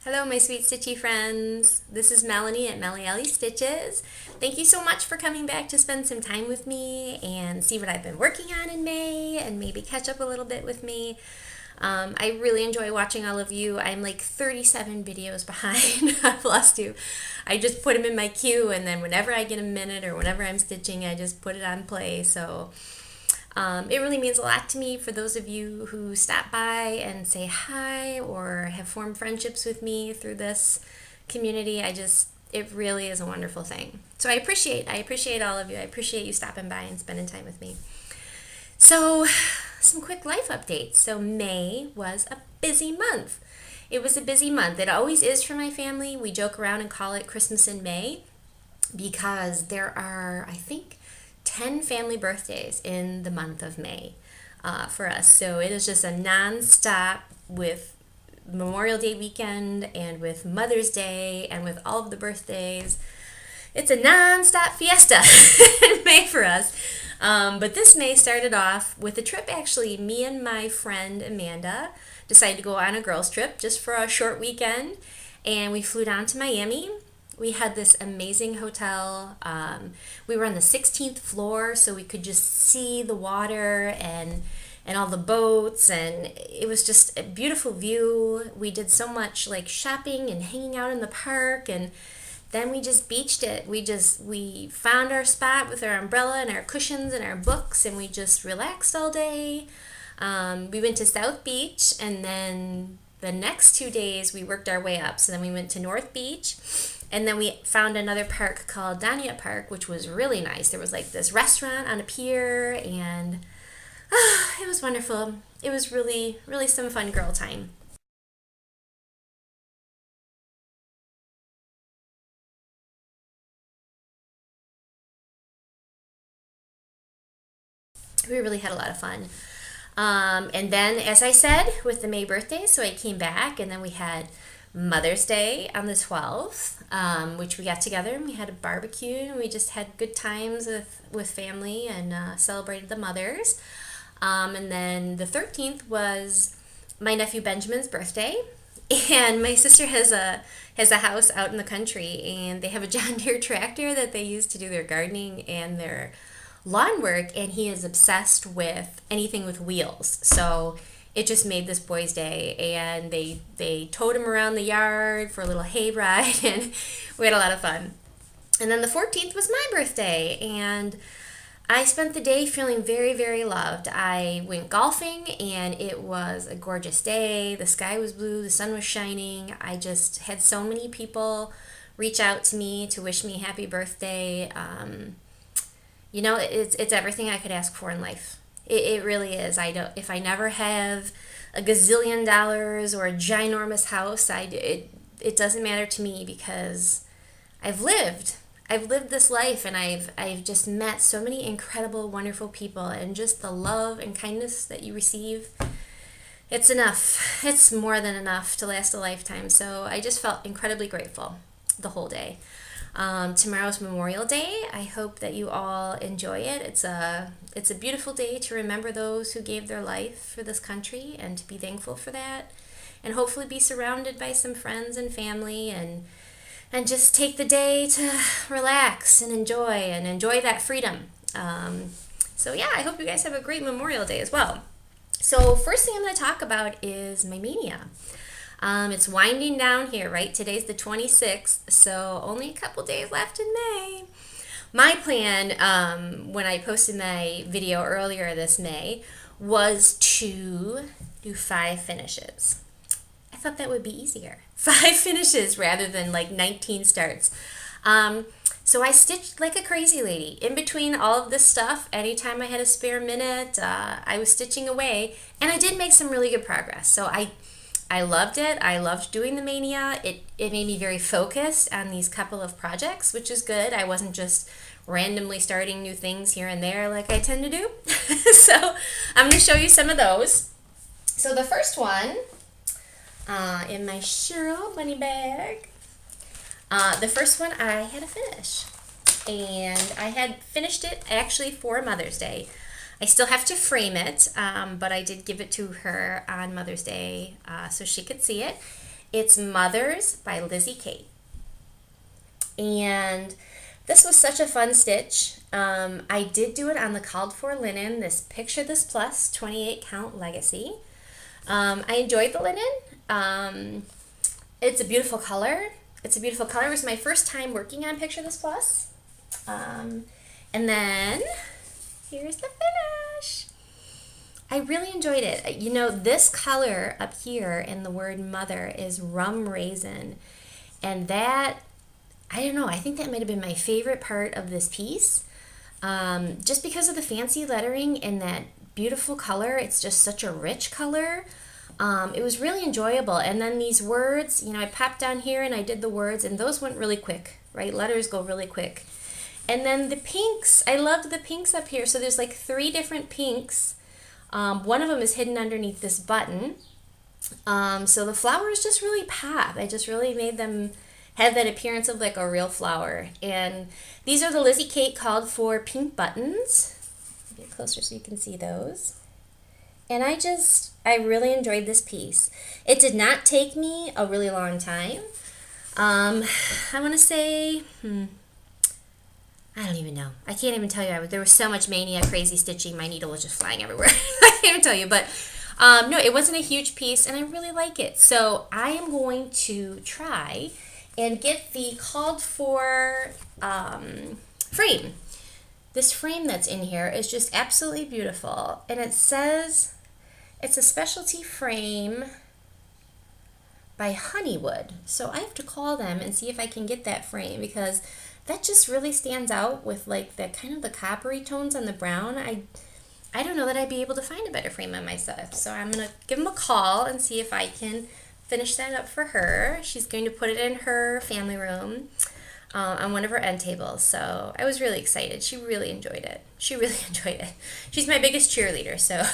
Hello, my sweet Stitchy friends. This is Melanie at Melly Stitches. Thank you so much for coming back to spend some time with me and see what I've been working on in May and maybe catch up a little bit with me. I really enjoy watching all of you. I'm like 37 videos behind on Flosstube. I just put them in my queue, and then whenever I get a minute or whenever I'm stitching, I just put it on play. So it really means a lot to me for those of you who stop by and say hi or have formed friendships with me through this community. It really is a wonderful thing. So I appreciate all of you. I appreciate you stopping by and spending time with me. So some quick life updates. So May was a busy month. It was a busy month. It always is for my family. We joke around and call it Christmas in May because there are, I think, 10 family birthdays in the month of May for us. So it is just a non-stop with Memorial Day weekend and with Mother's Day and with all of the birthdays. It's a non-stop fiesta in May for us. But this May started off with a trip. Actually, me and my friend Amanda decided to go on a girls' trip just for a short weekend. And we flew down to Miami. We had this amazing hotel. We were on the 16th floor, so we could just see the water and all the boats, and it was just a beautiful view. We did so much like shopping and hanging out in the park, and then we just beached it. We found our spot with our umbrella and our cushions and our books, and we just relaxed all day. We went to South Beach, and then the next 2 days we worked our way up. So then we went to North Beach, and then we found another park called Dania Park, which was really nice. There was like this restaurant on a pier, and it was wonderful. It was really, really some fun girl time. We really had a lot of fun. And then, as I said, with the May birthday, so I came back, and then we had Mother's Day on the 12th, which we got together and we had a barbecue, and we just had good times with family and celebrated the mothers. And then the 13th was my nephew Benjamin's birthday, and my sister has a house out in the country, and they have a John Deere tractor that they use to do their gardening and their lawn work, and he is obsessed with anything with wheels. So it just made this boy's day, and they towed him around the yard for a little hay ride, and we had a lot of fun. And then the 14th was my birthday, and I spent the day feeling very, very loved. I went golfing, and it was a gorgeous day. The sky was blue, the sun was shining. I just had so many people reach out to me to wish me happy birthday. It's everything I could ask for in life. It really is. If I never have a gazillion dollars or a ginormous house, it doesn't matter to me because I've lived. I've lived this life, and I've just met so many incredible, wonderful people, and just the love and kindness that you receive. It's enough. It's more than enough to last a lifetime. So I just felt incredibly grateful the whole day. Tomorrow's Memorial Day. I hope that you all enjoy it. It's a beautiful day to remember those who gave their life for this country and to be thankful for that, and hopefully be surrounded by some friends and family, and just take the day to relax and enjoy that freedom. So yeah, I hope you guys have a great Memorial Day as well. So first thing I'm going to talk about is my mania. It's winding down here, right? Today's the 26th, so only a couple days left in May. My plan, when I posted my video earlier this May, was to do 5 finishes. I thought that would be easier. 5 finishes rather than like 19 starts. So I stitched like a crazy lady. In between all of this stuff, anytime I had a spare minute, I was stitching away, and I did make some really good progress. So I loved it. I loved doing the mania. It made me very focused on these couple of projects, which is good. I wasn't just randomly starting new things here and there like I tend to do. So I'm going to show you some of those. So the first one, in my Cheryl bunny bag, the first one I had to finish. And I had finished it actually for Mother's Day. I still have to frame it, but I did give it to her on Mother's Day so she could see it. It's Mothers by Lizzie Kate. And this was such a fun stitch. I did do it on the called for linen, this Picture This Plus 28 count legacy. I enjoyed the linen. It's a beautiful color. It's a beautiful color. It was my first time working on Picture This Plus. And then here's the finish. I really enjoyed it. You know, this color up here in the word mother is rum raisin. And that, I don't know, I think that might have been my favorite part of this piece. Just because of the fancy lettering and that beautiful color. It's just such a rich color. It was really enjoyable. And then these words, you know, I popped down here and I did the words, and those went really quick, right? Letters go really quick. And then the pinks, I loved the pinks up here. So there's like 3 different pinks. One of them is hidden underneath this button. So the flowers just really pop. I just really made them have that appearance of like a real flower. And these are the Lizzie Kate called for pink buttons. Get closer so you can see those. And I really enjoyed this piece. It did not take me a really long time. I want to say, I don't even know. I can't even tell you. There was so much mania, crazy stitching. My needle was just flying everywhere. I can't even tell you. But no, it wasn't a huge piece, and I really like it. So I am going to try and get the called for frame. This frame that's in here is just absolutely beautiful. And it says it's a specialty frame by Honeywood. So I have to call them and see if I can get that frame, because that just really stands out with like the kind of the coppery tones on the brown. I don't know that I'd be able to find a better frame on myself. So I'm going to give them a call and see if I can finish that up for her. She's going to put it in her family room on one of her end tables. So I was really excited. She really enjoyed it. She really enjoyed it. She's my biggest cheerleader, so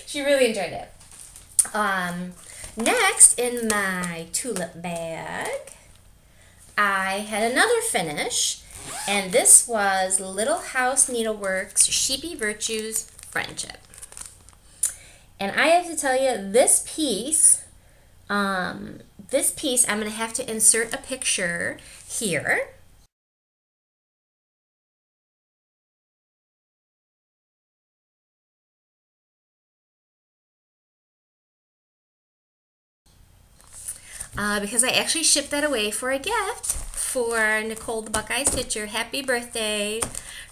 she really enjoyed it. Next, in my tulip bag, I had another finish, and this was Little House Needleworks Sheepy Virtues Friendship. And I have to tell you, this piece I'm going to have to insert a picture here. Because I actually shipped that away for a gift for Nicole the Buckeye Stitcher. Happy birthday.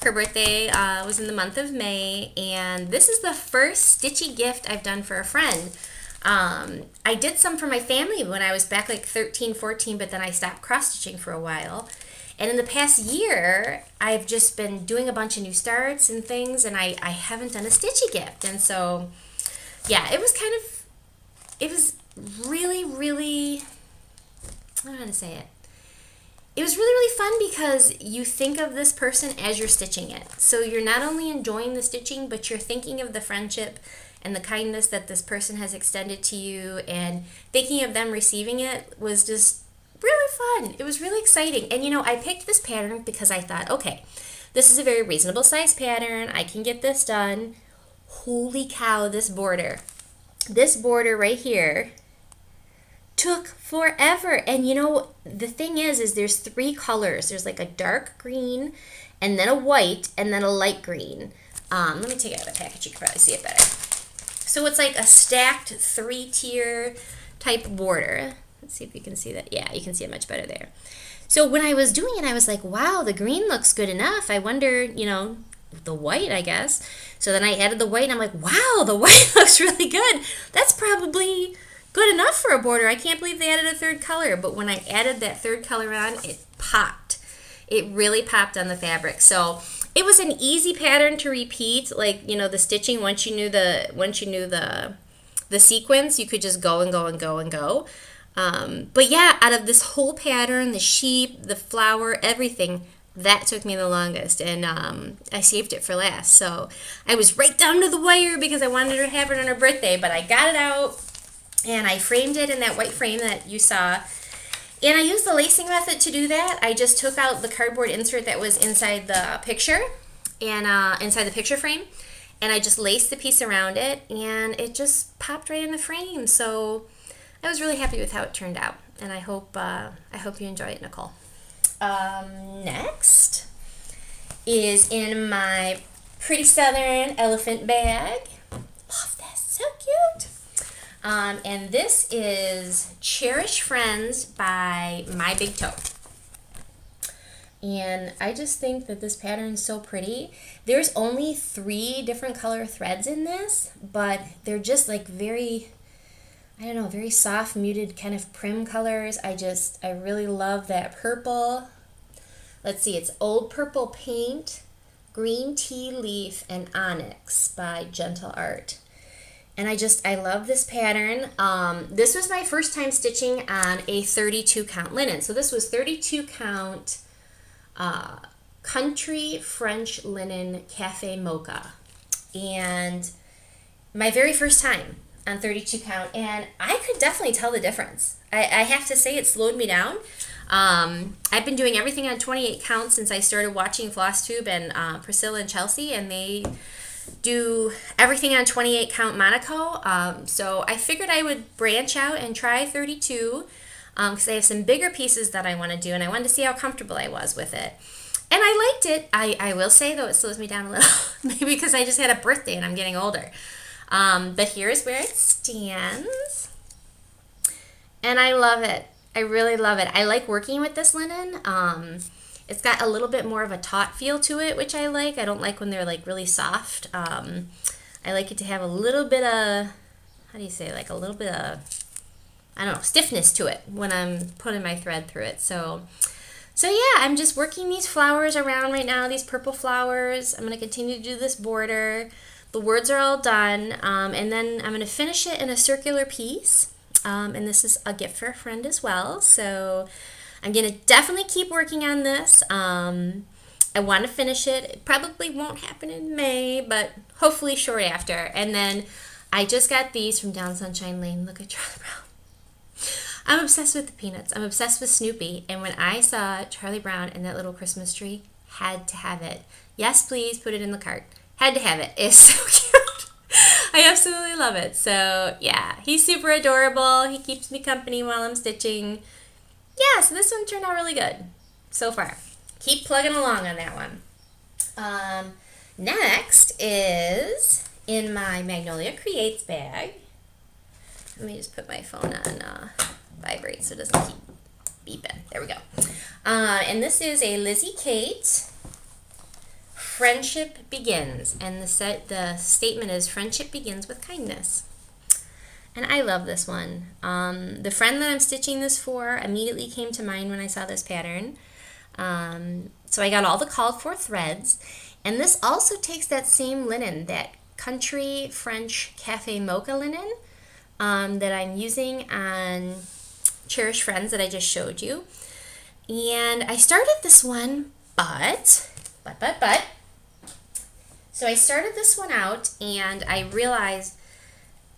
Her birthday was in the month of May, and this is the first stitchy gift I've done for a friend. I did some for my family when I was back like 13, 14, but then I stopped cross-stitching for a while. And in the past year, I've just been doing a bunch of new starts and things, and I haven't done a stitchy gift. And so, yeah, it was really, really, I don't know how to say it. It was really, really fun because you think of this person as you're stitching it. So you're not only enjoying the stitching, but you're thinking of the friendship and the kindness that this person has extended to you, and thinking of them receiving it was just really fun. It was really exciting. And you know, I picked this pattern because I thought, okay, this is a very reasonable size pattern. I can get this done. Holy cow, this border right here took forever. And you know, the thing is there's 3 colors. There's like a dark green, and then a white, and then a light green. Let me take it out of the package. You can probably see it better. So it's like a stacked 3-tier type border. Let's see if you can see that. Yeah, you can see it much better there. So when I was doing it, I was like, wow, the green looks good enough. I wonder, you know, the white, I guess. So then I added the white, and I'm like, wow, the white looks really good. That's probably good enough for a border. I can't believe they added a 3rd color. But when I added that 3rd color on, it popped. It really popped on the fabric. So it was an easy pattern to repeat, like, you know, the stitching. Once you knew the sequence, you could just go and go and go and go. But yeah, out of this whole pattern, the sheep, the flower, everything, that took me the longest, and I saved it for last. So I was right down to the wire because I wanted her to have it on her birthday, but I got it out, and I framed it in that white frame that you saw. And I used the lacing method to do that. I just took out the cardboard insert that was inside the picture, and inside the picture frame, and I just laced the piece around it, and it just popped right in the frame. So I was really happy with how it turned out, and I hope you enjoy it, Nicole. Next is in my Pretty Southern elephant bag. Love this, so cute. And this is Cherish Friends by My Big Toe. And I just think that this pattern is so pretty. There's only 3 different color threads in this, but they're just like very, I don't know, very soft, muted kind of prim colors. I really love that purple. Let's see, it's Old Purple Paint, Green Tea Leaf, and Onyx by Gentle Art. And I love this pattern. This was my first time stitching on a 32 count linen. So this was 32 count Country French Linen Cafe Mocha. And my very first time on 32 count, and I could definitely tell the difference. I have to say it slowed me down. I've been doing everything on 28 count since I started watching Flosstube and Priscilla and Chelsea, and they do everything on 28 count Monaco. So I figured I would branch out and try 32 because I have some bigger pieces that I want to do, and I wanted to see how comfortable I was with it. And I liked it. I will say, though, it slows me down a little, maybe because I just had a birthday and I'm getting older. But here's where it stands. And I love it. I really love it. I like working with this linen. It's got a little bit more of a taut feel to it, which I like. I don't like when they're like really soft. I like it to have a little bit of, how do you say, like a little bit of, I don't know, stiffness to it when I'm putting my thread through it. So yeah, I'm just working these flowers around right now, these purple flowers. I'm going to continue to do this border. The words are all done, and then I'm going to finish it in a circular piece, and this is a gift for a friend as well, so I'm going to definitely keep working on this. I want to finish it. It probably won't happen in May, but hopefully short after. And then I just got these from Down Sunshine Lane. Look at Charlie Brown. I'm obsessed with the Peanuts. I'm obsessed with Snoopy, and when I saw Charlie Brown and that little Christmas tree, had to have it. Yes, please, put it in the cart. Had to have it. It's so cute. I absolutely love it. So, yeah, he's super adorable. He keeps me company while I'm stitching. Yeah, so this one turned out really good so far. Keep plugging along on that one. Next is in my Magnolia Creates bag. Let me just put my phone on vibrate so it doesn't keep beeping. There we go. And this is a Lizzie Kate Friendship Begins. And the statement is, friendship begins with kindness. And I love this one. The friend that I'm stitching this for immediately came to mind when I saw this pattern. So I got all the called for threads. And this also takes that same linen, that Country French Cafe Mocha linen that I'm using on Cherish Friends that I just showed you. And I started this one, but. So I started this one out, and I realized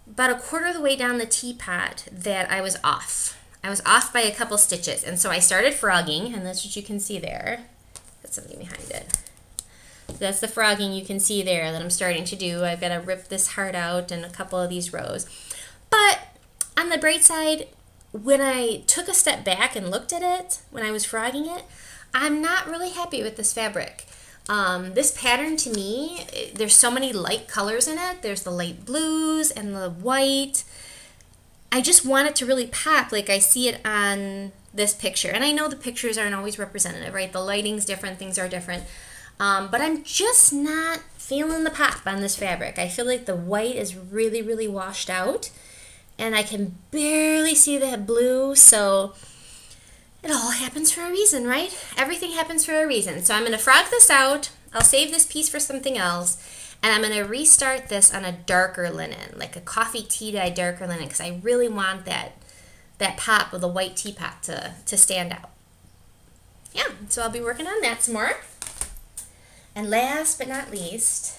about a quarter of the way down the teapot that I was off. I was off by a couple stitches, and so I started frogging, and that's what you can see there. Got something behind it. So that's the frogging you can see there that I'm starting to do. I've got to rip this heart out and a couple of these rows. But on the bright side, when I took a step back and looked at it, when I was frogging it, I'm not really happy with this fabric. This pattern, to me, there's so many light colors in it. There's the light blues and the white. I just want it to really pop like I see it on this picture. And I know the pictures aren't always representative, right? The lighting's different, things are different. But I'm just not feeling the pop on this fabric. I feel like the white is really, really washed out. And I can barely see that blue, so it all happens for a reason, right? Everything happens for a reason. So I'm going to frog this out. I'll save this piece for something else. And I'm going to restart this on a darker linen, like a coffee tea dye darker linen, because I really want that pop of the white teapot to stand out. Yeah, so I'll be working on that some more. And last but not least,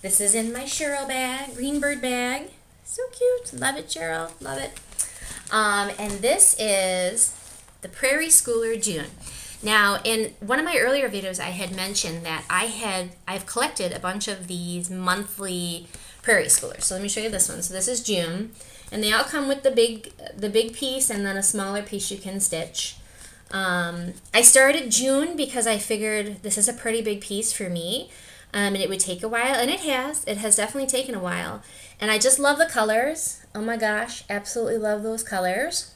this is in my Cheryl bag, Greenbird bag. So cute. Love it, Cheryl. Love it. And this is the Prairie Schooler June. Now, in one of my earlier videos, I had mentioned that I've collected a bunch of these monthly Prairie Schoolers. So let me show you this one. So this is June. And they all come with the big piece and then a smaller piece you can stitch. I started June because I figured this is a pretty big piece for me, and it would take a while, and it has. It has definitely taken a while. And I just love the colors. Oh my gosh, absolutely love those colors.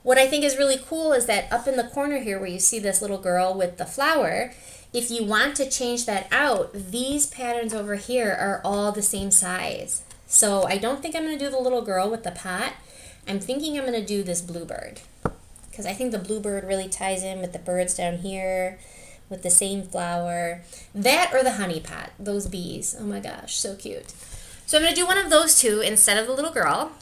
What I think is really cool is that up in the corner here where you see this little girl with the flower, if you want to change that out, these patterns over here are all the same size. So I don't think I'm going to do the little girl with the pot. I'm thinking I'm going to do this bluebird, because I think the bluebird really ties in with the birds down here with the same flower. That or the honey pot, those bees. Oh my gosh, so cute. So I'm going to do one of those two instead of the little girl.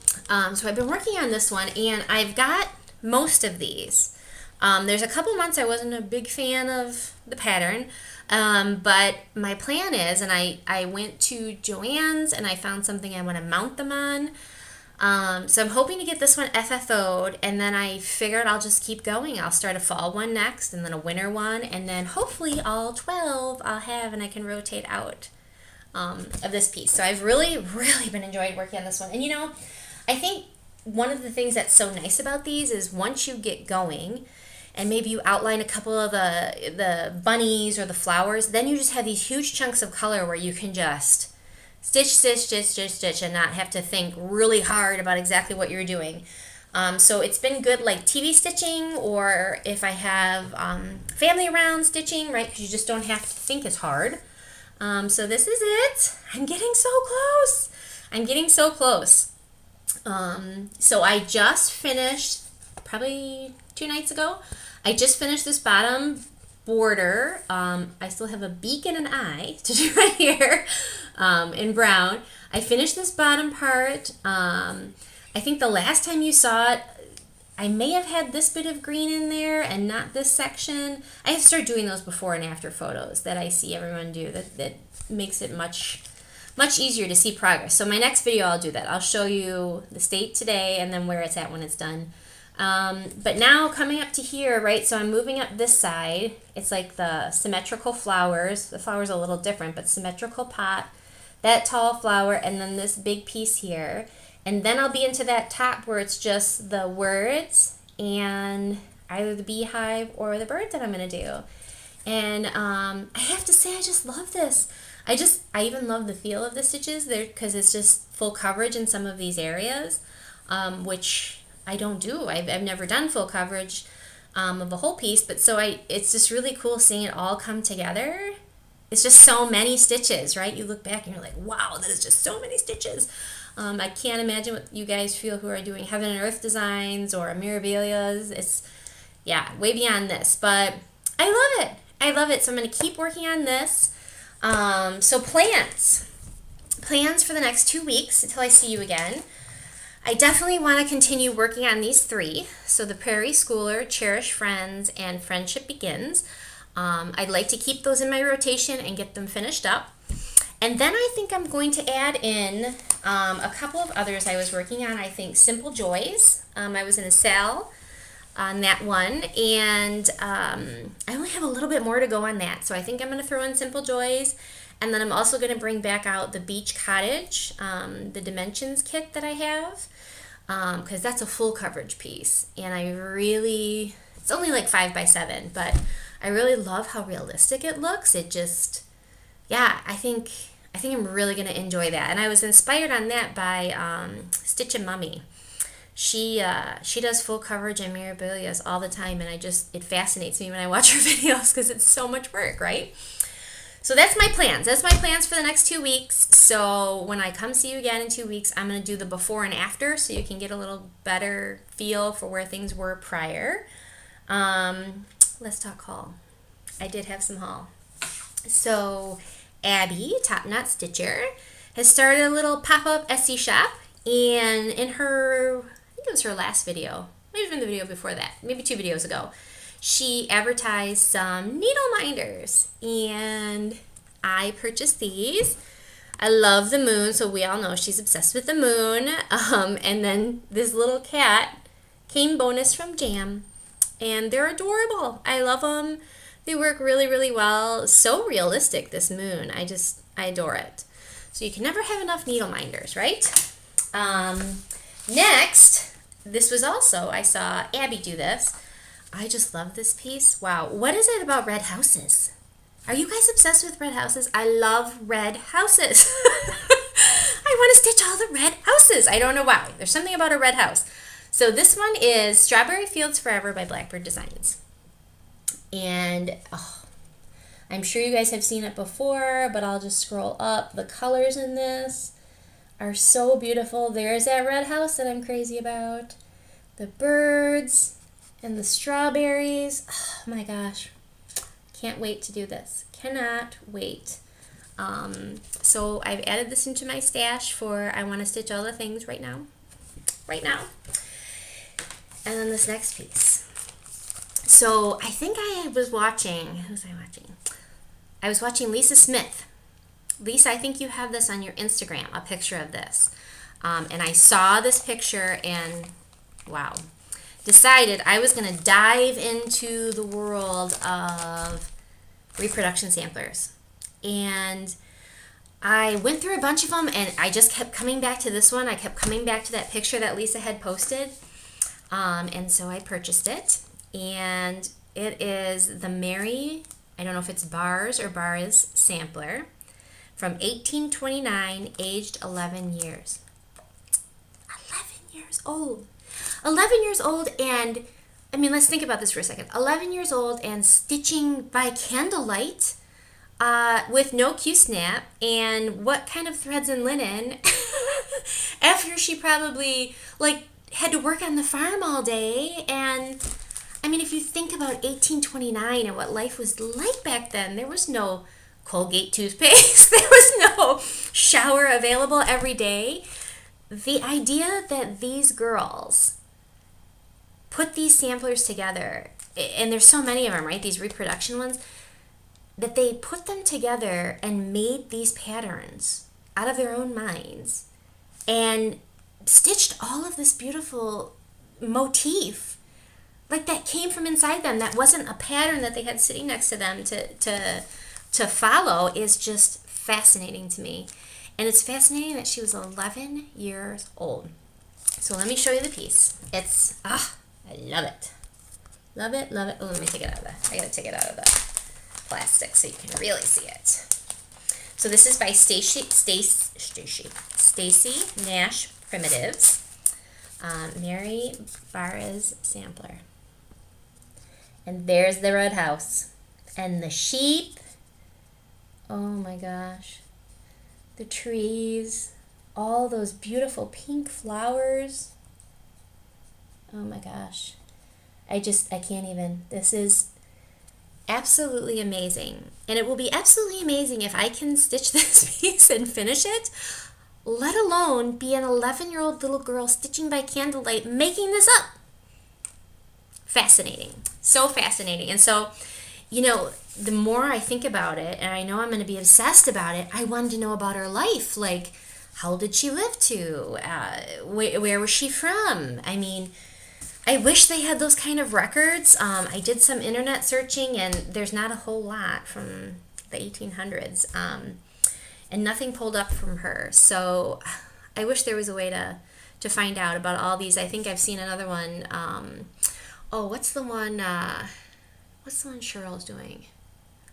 So I've been working on this one, and I've got most of these. There's a couple months I wasn't a big fan of the pattern, but my plan is, and I went to Joann's and I found something I want to mount them on. So I'm hoping to get this one FFO'd, and then I figured I'll just keep going. I'll start a fall one next, and then a winter one, and then hopefully all 12 I'll have, and I can rotate out of this piece. So I've really, really been enjoying working on this one. And you know, I think one of the things that's so nice about these is once you get going, and maybe you outline a couple of the bunnies or the flowers, then you just have these huge chunks of color where you can just stitch, stitch, stitch, stitch, stitch, and not have to think really hard about exactly what you're doing. So it's been good like TV stitching, or if I have family around stitching, right, because you just don't have to think as hard. So this is it. I'm getting so close. I'm getting so close. So I just finished, probably 2 nights ago, I just finished this bottom border. I still have a beak and an eye to do right here in brown. I finished this bottom part. I think the last time you saw it, I may have had this bit of green in there and not this section. I have to start doing those before and after photos that I see everyone do. That makes it much easier to see progress. So my next video I'll do that. I'll show you the state today and then where it's at when it's done. But now coming up to here, right, so I'm moving up this side. It's like the symmetrical flowers. The flower's a little different, but symmetrical pot, that tall flower, and then this big piece here. And then I'll be into that top where it's just the words and either the beehive or the bird that I'm going to do. And I have to say, I just love this. I even love the feel of the stitches there because it's just full coverage in some of these areas, which I don't do. I've never done full coverage of a whole piece, but so it's just really cool seeing it all come together. It's just so many stitches, right? You look back and you're like, wow, that is just so many stitches. I can't imagine what you guys feel who are doing Heaven and Earth designs or Mirabilias. It's, yeah, way beyond this, but I love it. I love it. So I'm going to keep working on this. So plans for the next 2 weeks until I see you again. I definitely want to continue working on these 3. So the Prairie Schooler, Cherish Friends, and Friendship Begins. I'd like to keep those in my rotation and get them finished up. And then I think I'm going to add in a couple of others I was working on. I think Simple Joys. I was in a sale on that one, and I only have a little bit more to go on that. So I think I'm going to throw in Simple Joys, and then I'm also going to bring back out the Beach Cottage, the Dimensions kit that I have, because that's a full coverage piece, and it's only like 5 by 7, but I really love how realistic it looks. It just, yeah, I think I'm really going to enjoy that. And I was inspired on that by Stitch and Mummy. She does full coverage and Mirabilias all the time, and it fascinates me when I watch her videos because it's so much work, right? So that's my plans. That's my plans for the next 2 weeks. So when I come see you again in 2 weeks, I'm going to do the before and after so you can get a little better feel for where things were prior. Let's talk haul. I did have some haul. So Abby, Top Knot Stitcher, has started a little pop-up Etsy shop, and in her, I think it was her last video, maybe even the video before that, maybe 2 videos ago, she advertised some needle minders, and I purchased these. I love the moon, so we all know she's obsessed with the moon, and then this little cat came bonus from Jam, and they're adorable. I love them. They work really, really well. So realistic, this moon. I adore it. So you can never have enough needle minders, right? Next, this was also, I saw Abby do this. I just love this piece. Wow, what is it about red houses? Are you guys obsessed with red houses? I love red houses. I want to stitch all the red houses. I don't know why. There's something about a red house. So this one is Strawberry Fields Forever by Blackbird Designs. And I'm sure you guys have seen it before, but I'll just scroll up. The colors in this are so beautiful. There's that red house that I'm crazy about. The birds and the strawberries. Oh my gosh. Can't wait to do this. Cannot wait. So I've added this into my stash for I want to stitch all the things right now. Right now. And then this next piece. So I think I was watching, who was I watching? I was watching Lisa Smith. Lisa, I think you have this on your Instagram, a picture of this. And I saw this picture and wow. Decided I was going to dive into the world of reproduction samplers. And I went through a bunch of them and I just kept coming back to this one. I kept coming back to that picture that Lisa had posted. And so I purchased it. And it is the Mary, I don't know if it's Bars or Barres sampler from 1829, aged 11 years. 11 years old. 11 years old, and I mean, let's think about this for a second. 11 years old and stitching by candlelight with no Q-snap, and what kind of threads and linen after she probably like had to work on the farm all day. And I mean, if you think about 1829 and what life was like back then, there was no Colgate toothpaste. There was no shower available every day. The idea that these girls put these samplers together, and there's so many of them, right? These reproduction ones, that they put them together and made these patterns out of their own minds and stitched all of this beautiful motif like that came from inside them. That wasn't a pattern that they had sitting next to them to follow. Is just fascinating to me. And it's fascinating that she was 11 years old. So let me show you the piece. It's, I love it. Love it, love it. Oh, let me take it out of I gotta take it out of the plastic so you can really see it. So this is by Stacy Nash Primitives. Mary Barres sampler. And there's the red house. And the sheep. Oh my gosh. The trees. All those beautiful pink flowers. Oh my gosh. I can't even. This is absolutely amazing. And it will be absolutely amazing if I can stitch this piece and finish it, let alone be an 11-year-old little girl stitching by candlelight making this up. Fascinating. So fascinating. And so, you know, the more I think about it, and I know I'm going to be obsessed about it, I wanted to know about her life. Like, how old did she live to? Where was she from? I mean, I wish they had those kind of records. I did some internet searching, and there's not a whole lot from the 1800s. And nothing pulled up from her. So I wish there was a way to find out about all these. I think I've seen another one. What's the one Cheryl's doing?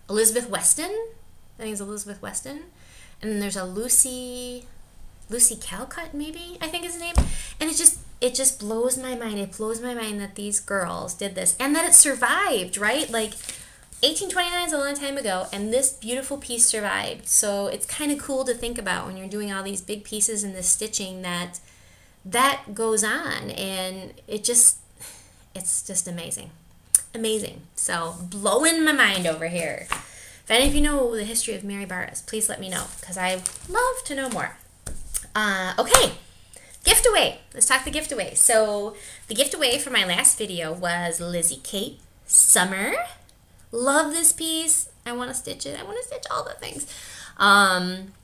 Elizabeth Weston? I think it's Elizabeth Weston. And then there's a Lucy Calcutt, maybe, I think is the name. And it just blows my mind. It blows my mind that these girls did this and that it survived, right? Like, 1829 is a long time ago, and this beautiful piece survived. So it's kind of cool to think about when you're doing all these big pieces and this stitching that goes on, and it's just amazing. Amazing. So blowing my mind over here. If any of you know the history of Mary Barres, please let me know, because I love to know more. Okay, gift away. Let's talk the gift away. So the gift away for my last video was Lizzie Kate Summer. Love this piece. I want to stitch it. I want to stitch all the things.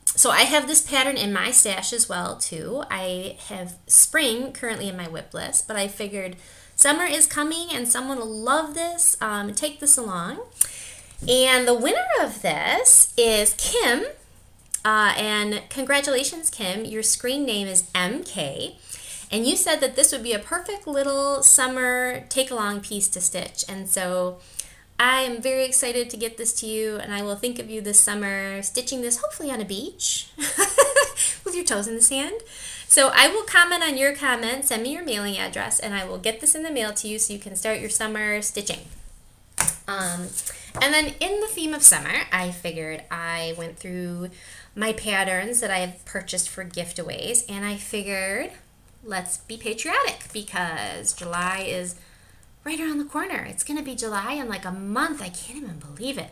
So I have this pattern in my stash as well, too. I have spring currently in my whip list, but I figured summer is coming and someone will love this. Take this along. And the winner of this is Kim. And congratulations, Kim. Your screen name is MK. And you said that this would be a perfect little summer take-along piece to stitch. And so I am very excited to get this to you, and I will think of you this summer stitching this hopefully on a beach with your toes in the sand. So I will comment on your comment, send me your mailing address, and I will get this in the mail to you so you can start your summer stitching. And then in the theme of summer, I figured I went through my patterns that I have purchased for gift-aways, and I figured let's be patriotic because July is right around the corner. It's going to be July in like a month. I can't even believe it.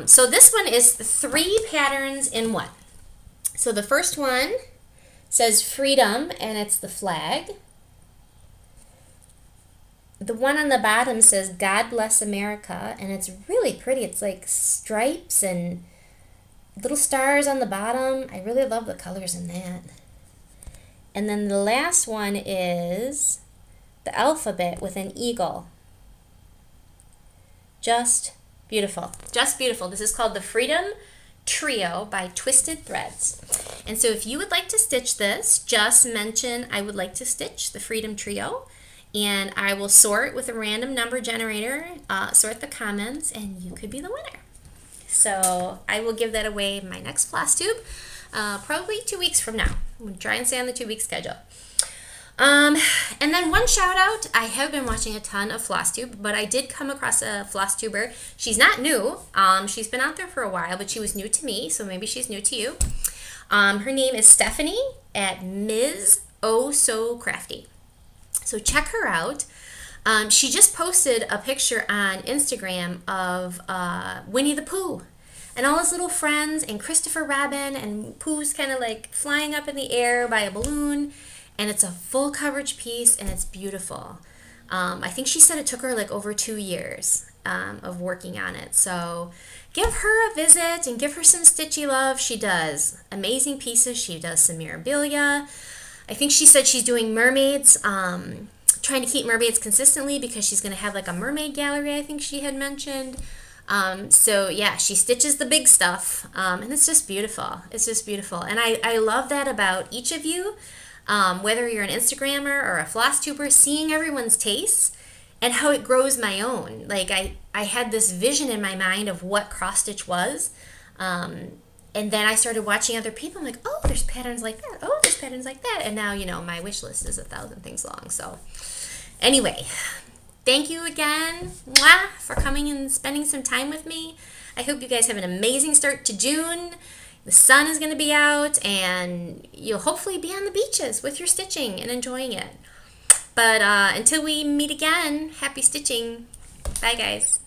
So this one is 3 patterns in 1. So the first one says freedom, and it's the flag. The one on the bottom says God Bless America, and it's really pretty. It's like stripes and little stars on the bottom. I really love the colors in that. And then the last one is the alphabet with an eagle. Just beautiful. Just beautiful. This is called the Freedom Trio by Twisted Threads. And so if you would like to stitch this, just mention I would like to stitch the Freedom Trio, and I will sort with a random number generator, sort the comments, and you could be the winner. So I will give that away in my next Flosstube, probably 2 weeks from now. I'm going to try and stay on the 2-week schedule. And then one shout out, I have been watching a ton of Flosstube, but I did come across a Flosstuber. She's not new. She's been out there for a while, but she was new to me, so maybe she's new to you. Her name is Stephanie at Ms. Oh So Crafty. So check her out. She just posted a picture on Instagram of Winnie the Pooh and all his little friends and Christopher Robin, and Pooh's kind of like flying up in the air by a balloon. And it's a full coverage piece, and it's beautiful. I think she said it took her like over 2 years of working on it. So give her a visit and give her some stitchy love. She does amazing pieces. She does some memorabilia. I think she said she's doing mermaids, trying to keep mermaids consistently because she's going to have like a mermaid gallery, I think she had mentioned. So yeah, she stitches the big stuff, and it's just beautiful. It's just beautiful. And I love that about each of you. Whether you're an Instagrammer or a Flosstuber, seeing everyone's tastes and how it grows my own. Like I had this vision in my mind of what cross stitch was, and then I started watching other people. I'm like, oh, there's patterns like that. Oh, there's patterns like that. And now, my wish list is 1,000 things long. So anyway, thank you again for coming and spending some time with me. I hope you guys have an amazing start to June. The sun is going to be out, and you'll hopefully be on the beaches with your stitching and enjoying it. But until we meet again, happy stitching. Bye, guys.